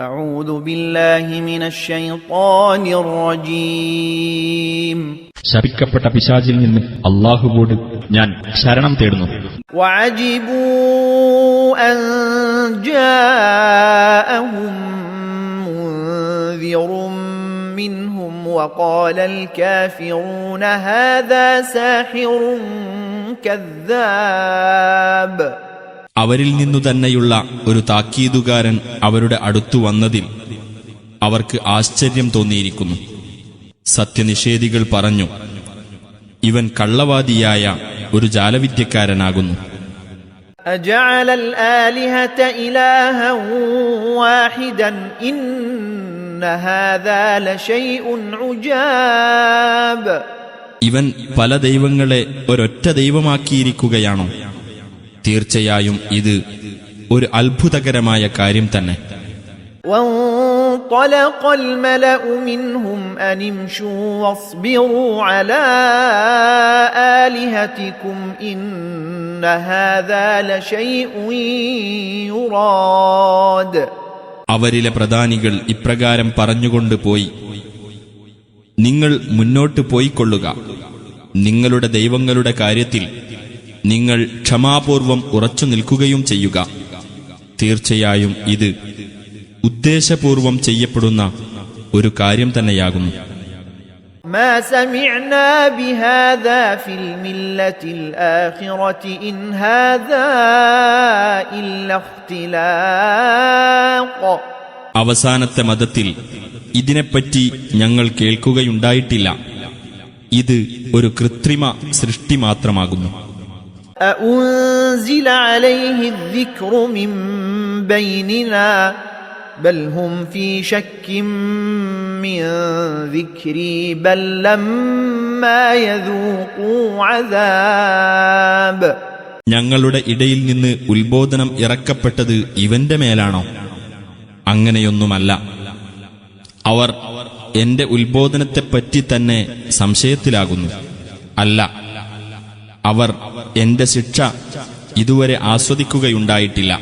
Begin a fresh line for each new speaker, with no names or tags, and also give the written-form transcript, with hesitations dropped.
أعوذ بالله من الشيطان الرجيم.
ശപിക്കപ്പെട്ട പിശാചിൽ നിന്ന് അല്ലാഹുവോട് ഞാൻ ശരണം തേടുന്നു.
وعجبوا أن جاءهم منذر منهم وقال الكافرون هذا ساحر كذاب.
അവരിൽ നിന്നു തന്നെയുള്ള ഒരു താക്കീതുകാരൻ അവരുടെ അടുത്തു വന്നതിൽ അവർക്ക് ആശ്ചര്യം തോന്നിയിരിക്കുന്നു. സത്യനിഷേധികൾ പറഞ്ഞു, ഇവൻ കള്ളവാദിയായ ഒരു ജാലവിദ്യക്കാരനാകുന്നു.
أجعل الآلهة إلها واحدا إن هذا لشيء عجاب.
ഇവൻ പല ദൈവങ്ങളെ ഒരൊറ്റ ദൈവമാക്കിയിരിക്കുകയാണോ? തീർച്ചയായും ഇത് ഒരു അത്ഭുതകരമായ കാര്യം തന്നെ.
وانطلق الملأ منهم أن امشوا واصبروا على آلهتكم إن هذا لشيء يراد.
അവരിലെ പ്രധാനികൾ ഇപ്രകാരം പറഞ്ഞുകൊണ്ട് പോയി, നിങ്ങൾ മുന്നോട്ട് പോയിക്കൊള്ളുക, നിങ്ങളുടെ ദൈവങ്ങളുടെ കാര്യത്തിൽ നിങ്ങൾ ക്ഷമാപൂർവം ഉറച്ചു നിൽക്കുകയും ചെയ്യുക. തീർച്ചയായും ഇത് ഉദ്ദേശപൂർവം ചെയ്യപ്പെടുന്ന ഒരു കാര്യം തന്നെയാകുന്നു.
ما سمعنا بهذا في الملة الآخرة إن هذا إلا اختلاق.
അവസാനത്തെ മതത്തിൽ ഇതിനെപ്പറ്റി ഞങ്ങൾ കേൾക്കുകയുണ്ടായിട്ടില്ല. ഇത് ഒരു കൃത്രിമ സൃഷ്ടി മാത്രമാകുന്നു.
أأنزل عليه الذكر من بيننا بل هم في شك من ذكري بل لما يذوقوا عذاب.
ഞങ്ങളുടെ ഇടയിൽ നിന്ന് ഉത്ബോധനം ഇറക്കപ്പെട്ടത് ഇവന്റെ മേലാണോ? അങ്ങനെയൊന്നുമല്ല. അവർ എന്റെ ഉത്ബോധനത്തെപ്പറ്റി തന്നെ സംശയത്തിലാകുന്നു. അല്ല, അവർ എന്റെ ശിക്ഷ ഇതുവരെ ആസ്വദിക്കുകയുണ്ടായിട്ടില്ല.